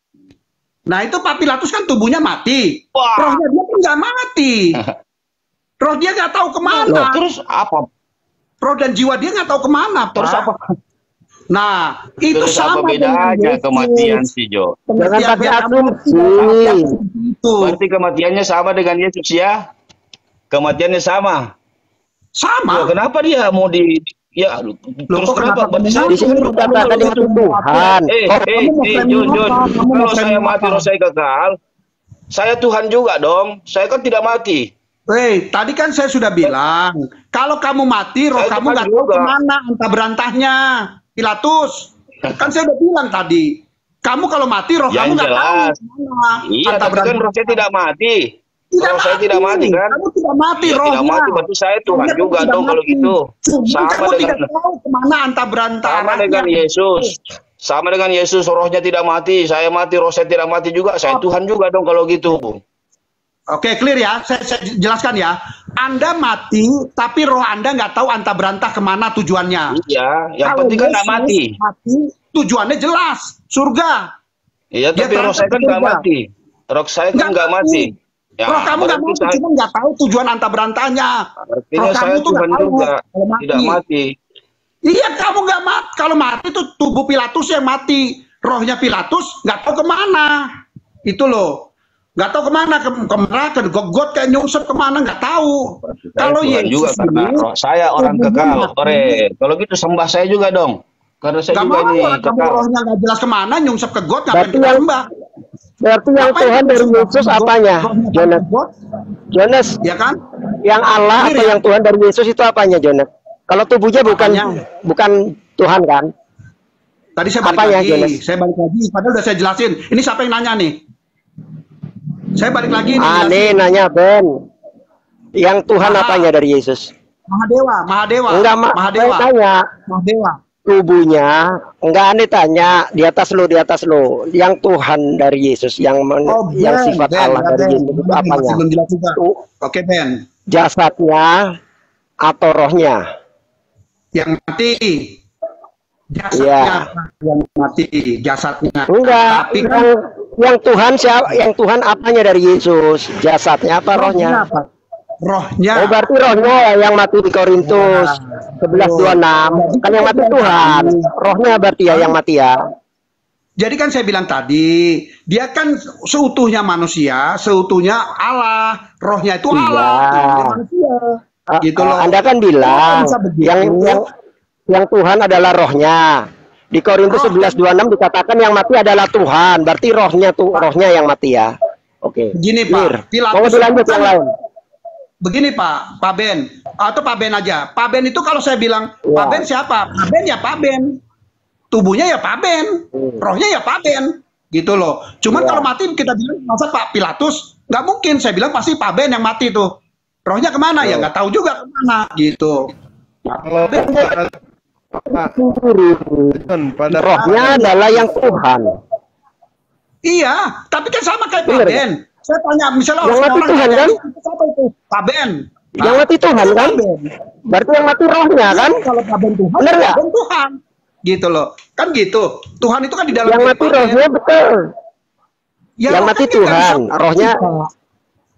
Nah itu Pak Pilatus kan tubuhnya mati. Wah. Rohnya dia pun nggak mati. Roh dia nggak tahu kemana. Loh, terus apa? Roh dan jiwa dia nggak tahu kemana. Terus Pak. apa? Nah itu Terus sama apa bedanya kematian sih, Jo? Jangan pakai asumsi. Itu Berarti kematiannya sama dengan Yesus ya? Kematiannya sama. sama. Loh, kenapa dia mau ya terus kok kenapa? kenapa? Di sini dikatakan mati Tuhan. Jon, kalau saya mati roh saya kekal, saya Tuhan juga dong. Saya kan tidak mati. Tadi kan saya sudah bilang, kalau kamu mati, roh Saya kamu Tuhan nggak tahu juga. kemana entah berantahnya. Pilatus, kan saya udah bilang tadi, kamu kalau mati, roh Yang kamu nggak tahu jelas. kemana Iya, entah tapi kan roh saya tidak mati. Roh saya tidak mati kan? Kamu tidak mati, Iya, rohnya. tidak mati, berarti saya Tuhan Rohnya juga tidak dong kalau mati. gitu. Cuman Sama kamu tidak dengan tahu kemana entah berantahnya. sama dengan Yesus. Sama dengan Yesus, rohnya tidak mati, saya mati, roh saya tidak mati juga. Saya Tuhan juga dong kalau gitu. Oke, clear ya. Saya jelaskan ya. Anda mati, tapi roh Anda nggak tahu antah berantah kemana tujuannya. Iya, yang Kalau penting kan nggak Yesus mati. Tujuannya jelas, surga. Iya, Dia tapi roh saya kan terangkan nggak surga. mati. Roh saya kan nggak mati. Ya, roh kamu nggak berarti mati, saya- cuma nggak tahu tujuan antah berantahnya. Artinya Roh saya kamu tuh Tuhan nggak tahu juga, kalau mati. tidak mati. Iya, kamu nggak mati. Kalau mati itu tubuh Pilatus yang mati. Rohnya Pilatus nggak tahu kemana. Itu loh. Nggak tahu kemana, ke Gogot, kayak nyungsep kemana, nggak tahu. Saya Kalau Tuhan juga Yesus karena ini, roh saya orang tubuhnya kekal. mati. Ore, kalau gitu sembah saya juga dong. Karena saya Nggak juga mau, ini orang kamu kekal. rohnya nggak jelas kemana, nyungsep ke got, ngapain Berarti kita yang- sembah? Berarti yang Ngapain Tuhan kita dari sembah? Yesus apanya? Rohnya Jonas. ke got, Jonas, ya kan? yang Allah Clear atau ya? yang Tuhan dari Yesus itu apanya, Jonas? Kalau tubuhnya Apanya? bukan Tuhan kan? Tadi saya balik Apanya, lagi, Jonas? padahal udah saya jelasin. Ini siapa yang nanya nih? Saya balik lagi nih. Nih jelasin. nanya Ben. Yang Tuhan Maha. apanya dari Yesus? Mahadewa. Enggak, Mahadewa. saya tanya Mahadewa. tubuhnya, enggak aneh tanya di atas lo. Yang Tuhan dari Yesus, yang yang sifat Allah dari Yesus itu apanya? Belum jelas juga. Tuh, Oke, Ben. jasadnya atau rohnya? Yang mati. Jasadnya Iya. yang mati, jasadnya. Enggak, Tapi yang Tuhan siapa? Yang Tuhan apanya dari Yesus? Jasadnya apa rohnya? apa? Rohnya. Oh, berarti rohnya yang mati di Korintus 11:26. Kan yang mati Tuhan. Rohnya berarti ya yang mati ya. Jadi kan saya bilang tadi, dia kan seutuhnya manusia, seutuhnya Allah, rohnya itu Allah, Iya. tubuhnya manusia. Gitu loh. Anda kan bilang Kok bisa begitu? yang Tuhan adalah rohnya. Di Korintus Roh. 11:26 dikatakan yang mati adalah Tuhan. Berarti rohnya yang mati ya. Oke. Begini Clear. Pak, Pilatus Mau dilanjut itu yang kan- lain. Begini Pak Ben, atau Pak Ben aja. Pak Ben itu kalau saya bilang, Ya. Pak Ben siapa? Pak Ben ya Pak Ben. Tubuhnya ya Pak Ben, rohnya ya Pak Ben. Gitu loh. Cuman Ya. kalau mati kita bilang, masa Pak Pilatus? Nggak mungkin, saya bilang pasti Pak Ben yang mati tuh. Rohnya kemana ya? Nggak tahu juga kemana. Gitu. Kalau Pak John, pada Rohnya adalah yang Tuhan. Iya, tapi kan sama kayak Pak Bener, Ben. Saya tanya, misalnya Yang mati orang Tuhan, tanya, kan? "Itu siapa itu? Pak Ben. Yang mati Tuhan kan? Berarti yang mati rohnya kan? Kalau Pak Ben Tuhan, Bener Pak nggak? Ben Tuhan. Gitu loh. Kan gitu. Tuhan itu kan di dalam Yang diri mati Pak Ben. rohnya betul. Ya, yang roh mati kan kita Tuhan, bisa- rohnya. Pak.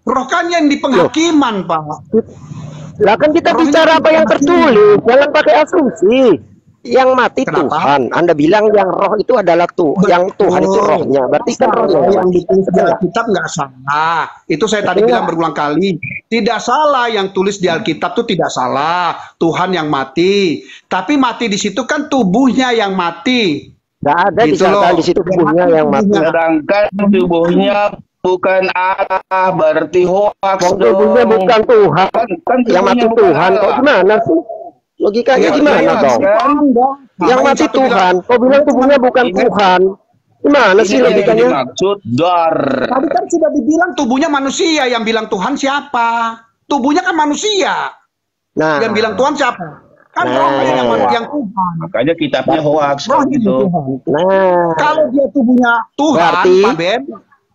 Roh kan yang di penghakiman, Pak. Lah kan kita Rohnya bicara apa yang mati. tertulis, jangan pakai asumsi. Yang mati Kenapa? Tuhan. Anda bilang yang roh itu adalah yang Tuhan itu rohnya. Berarti kan rohnya yang ditulis di Alkitab nggak salah. Itu saya tadi Betul. bilang berulang kali. Tidak salah yang tulis di Alkitab itu tidak salah. Tuhan yang mati. Tapi mati di situ kan tubuhnya yang mati. Nggak ada Gitu disangka loh. di situ tubuhnya yang mati. sedangkan tubuhnya bukan Allah, berarti hoax Wong dong. tubuhnya bukan Tuhan. Kan Yang mati tubuhnya bukan Tuhan. Kok Allah. gimana sih? Logikanya Ya, gimana iya, dong? kan? Yang mati Tuhan. Kok bilang tubuhnya bukan Tuhan? Gimana sih Ini yang logikanya? dimaksud dar. Tadi kan sudah dibilang tubuhnya manusia. Yang bilang Tuhan siapa? Tubuhnya kan manusia. Nah, Yang bilang Tuhan siapa? Kan Nah. rohnya yang Tuhan. Makanya kitabnya hoax Rohnya gitu. Tuhan. nah, Kalau dia tubuhnya Tuhan, Berarti- Pak Ben,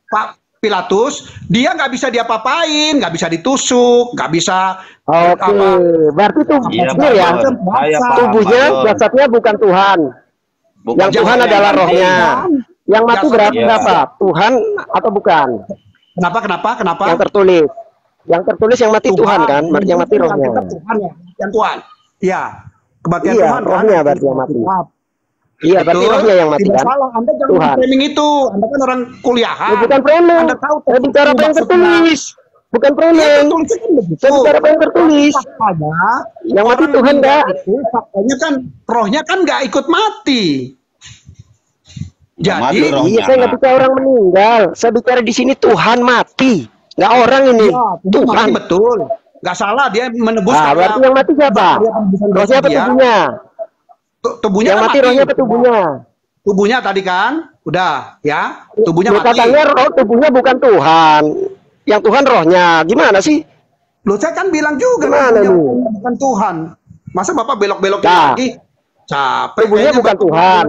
Pak Pilatus, dia nggak bisa diapa-apain, nggak bisa ditusuk, nggak bisa Oke, berarti Iya, tubuhnya ya, Pak Jon. Saya paham, tubuhnya, Pak Jon. jasadnya bukan Tuhan. Bukan Yang Tuhan Tuhan adalah yang rohnya. Yang mati Jasadnya berarti Iya. apa? Tuhan atau bukan? Kenapa? Yang tertulis. Yang tertulis yang mati Tuhan kan? Yang mati rohnya. Tuhan ya, yang Tuhan. Iya, kematian Iya, Tuhan. rohnya berarti yang mati. Iya, berarti Betul. rohnya yang mati Tidak kan? salah, Anda jangan Tuhan. framing itu. Anda kan orang kuliahan. Ya, bukan framing. Anda tahu Saya bicara apa yang maksudnya. tertulis. Bukan Iya, framing. tertulisnya kan begitu. Saya bicara apa yang tertulis. Faktanya, Yang mati orang Tuhan meninggal enggak? itu, faktanya kan rohnya kan nggak ikut mati. Nggak Jadi, mati rohnya. Iya, saya nggak bicara orang meninggal. Saya bicara di sini Tuhan mati. Nggak orang ini. ya, Tuhan. mati betul. Nggak salah dia menebus. Nah, karena berarti yang mati siapa? dia penebusan dosa Rohnya apa dia. tubuhnya? Tubuhnya Yang kan mati rohnya apa tubuhnya? Tubuhnya tadi kan, udah ya. Tubuhnya Ya, mati. katanya roh tubuhnya bukan Tuhan. Yang Tuhan rohnya. Gimana sih? Loh, saya kan bilang juga Gimana tubuhnya nih? bukan Tuhan. Masa Bapak belok-belokin Nah, lagi? Capek. tubuhnya kayaknya bukan Bapak. Tuhan.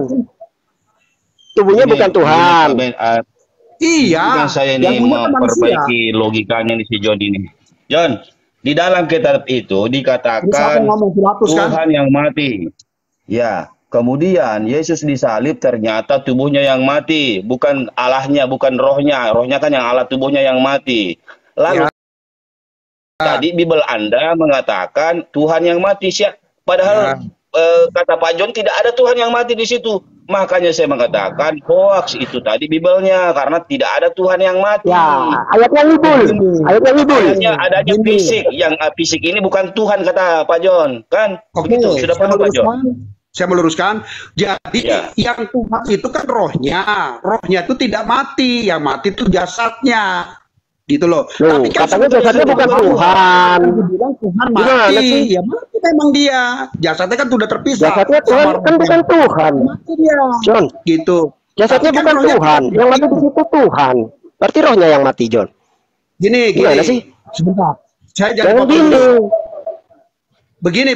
Tubuhnya bukan Tuhan. Iya. Bukan saya ini yang punya kan manusia. memperbaiki logikanya nih si John ini. John, di dalam kitab itu Ini siapa dikatakan yang ngomong Pilatus kan? Tuhan yang mati. Ya, kemudian Yesus disalib ternyata tubuhnya yang mati, bukan Allahnya, bukan rohnya. Rohnya kan yang Allah, tubuhnya yang mati. Lalu Ya. tadi Bible Anda mengatakan Tuhan yang mati, padahal kata Pak John tidak ada Tuhan yang mati di situ. Makanya saya mengatakan hoax itu tadi Bible-nya karena tidak ada Tuhan yang mati. Ya, ayatnya ngibul. Ayatnya ngibul. Adanya Gini. fisik, yang fisik ini bukan Tuhan kata Pak John, kan? Oke, Begitu, sudah saya paham Pak John? Saya meluruskan. Jadi Ya. yang Tuhan itu kan rohnya. Rohnya itu tidak mati, yang mati itu jasadnya. Gitu loh. Loh, katanya jasadnya bukan Tuhan. Dibilang Tuhan Gimana mati. sih? Ya mati memang dia. Jasadnya kan sudah terpisah. Jasadnya Tuhan sama kan bukan rohnya. Tuhan. Mati dia. John, Gitu. jasadnya Tapi kan bukan rohnya Tuhan. tetap Yang mati di hidup. situ Tuhan. Berarti rohnya yang mati, John. Gini. Gimana sih? Sebentar. Saya jadi Jangan potong gini. dulu. Begini,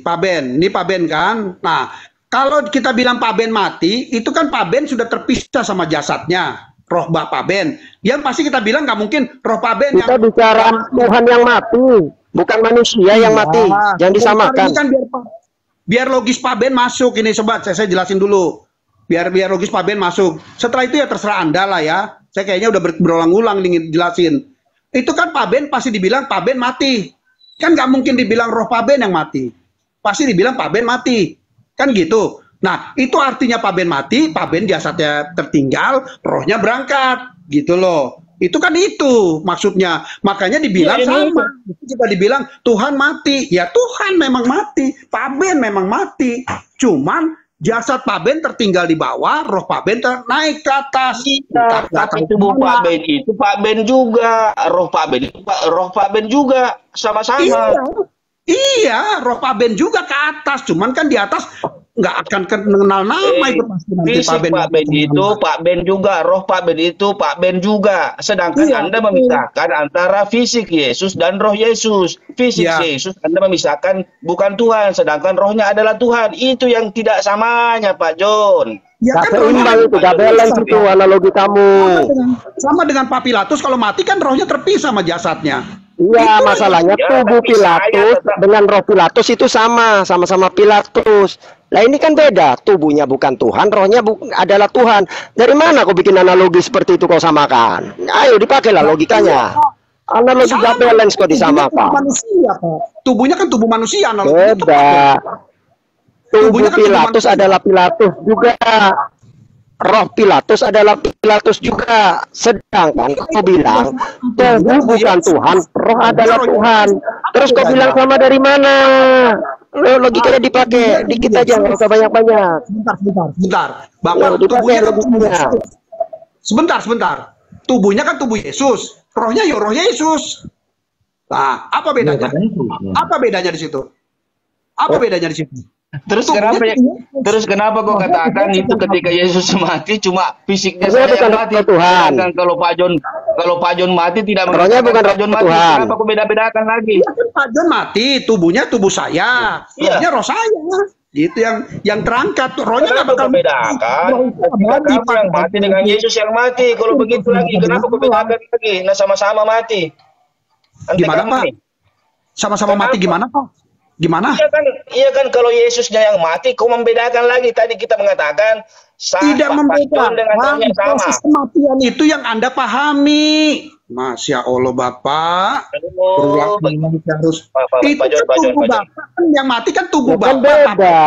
Pak Ben. Ini Pak Ben kan. Nah, kalau kita bilang Pak Ben mati, itu kan Pak Ben sudah terpisah sama jasadnya. Roh Pak Ben. Yang pasti kita bilang nggak mungkin roh Pak Ben Kita yang bicara Tuhan yang mati, bukan manusia yang mati. Jangan disamakan. Ini kan biar logis Pak Ben masuk. Ini sobat, saya jelasin dulu. Biar logis Pak Ben masuk. Setelah itu ya terserah Anda lah ya. Saya kayaknya udah berulang-ulang nih jelasin. Itu kan Pak Ben pasti dibilang Pak Ben mati. Kan nggak mungkin dibilang roh Pak Ben yang mati. Pasti dibilang Pak Ben mati. Kan gitu. Nah, itu artinya Pak Ben mati, Pak Ben jasadnya tertinggal, rohnya berangkat. Gitu loh. Itu kan itu maksudnya. Makanya dibilang sama. Kita dibilang Tuhan mati. Ya Tuhan memang mati. Pak Ben memang mati. Cuman jasad Pak Ben tertinggal di bawah, roh Pak Ben naik ke atas. Tapi tubuh Pak Ben itu Pak Ben juga, roh Pak Ben itu roh Pak Ben juga sama-sama. Iya, roh Pak Ben juga ke atas. Cuman kan di atas nggak akan kenal nama itu pasti nanti Fisik Pak Ben itu Pak Ben juga, roh Pak Ben itu Pak Ben juga. Sedangkan Iya, Anda betul. memisahkan antara fisik Yesus dan roh Yesus. Fisik Iya. Yesus Anda memisahkan bukan Tuhan, sedangkan rohnya adalah Tuhan. Itu yang tidak samanya Pak John. Ya Gak kan rohnya seimbang itu, gak balance itu analogi kamu. sama dengan Pak Pilatus kalau mati kan rohnya terpisah sama jasadnya. Iya, masalahnya Ya, tubuh tapi saya Pilatus tetap- dengan roh Pilatus itu sama-sama Pilatus. Nah ini kan beda, tubuhnya bukan Tuhan, rohnya adalah Tuhan. Dari mana kau bikin analogi seperti itu kau samakan? Ayo dipakailah logikanya. Analogi gak balance kau Tubuh disamakan. manusia, Pak. Tubuhnya kan tubuh manusia. analoginya tepat, Beda. Pak. Tubuh Tubuhnya kan tubuh Pilatus manusia. adalah Pilatus juga. Roh Pilatus adalah Pilatus juga. Sedangkan kau bilang tubuh bukan Tuhan, roh adalah Tuhan. Terus kau bilang sama dari mana? Logikanya dipakai dikit aja, nggak usah banyak-banyak. Sebentar. Bapak Ya, dipakai tubuhnya kan tubuh logikanya. Yesus. Sebentar. Tubuhnya kan tubuh Yesus. Rohnya ya roh Yesus. Nah, apa bedanya? Apa bedanya di situ? Apa bedanya di situ? Terus Tubuhnya kenapa tubuh Yesus. terus kenapa kok katakan itu ketika Yesus mati cuma fisiknya Rohnya saja yang bukan mati? roh Tuhan. Sedangkan kalau Pak John mati tidak Rohnya mengatakan bukan Pak roh John mati. Tuhan. Kenapa kok beda-bedakan lagi? Ya kan Pak John mati, tubuhnya tubuh saya, Iya. rohnya roh saya. Gitu yang terangkat, rohnya nggak Kenapa bakal kau bedakan? Ketika abadi, kamu yang mati dengan Yesus yang mati. Kalau begitu lagi, kenapa kau bedakan lagi? Nah, sama-sama mati. Nanti Gimana kamu Pak? nih. Sama-sama mati gimana Pak? Gimana? Iya kan kalau Yesusnya yang mati, kau membedakan lagi. Tadi kita mengatakan Tidak pajon dengan rohnya membedakan. sama. Proses kematian itu yang Anda pahami. Masya Allah Bapak. Aduh, Berulang harus. Pak Itu Jon, kan tubuh Bapak. Kan yang mati kan tubuh Kan Bapak. beda.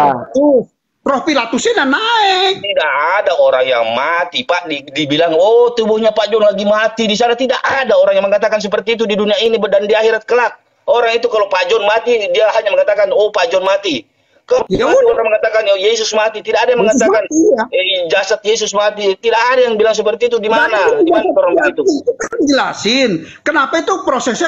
Roh Pilatusnya udah naik. tidak ada orang yang mati, Pak. Dibilang, oh tubuhnya Pak Jon lagi mati di sana. Tidak ada orang yang mengatakan seperti itu di dunia ini dan di akhirat kelak. Orang itu kalau Pak Jon mati, dia hanya mengatakan, oh Pak Jon mati. Kalau Ya orang mengatakan, oh Yesus mati. Tidak ada yang Yesus mengatakan, mati, ya. jasad Yesus mati. Tidak ada yang bilang seperti itu. Di mana? Di mana orang begitu? Itu kan jelasin. Kenapa itu prosesnya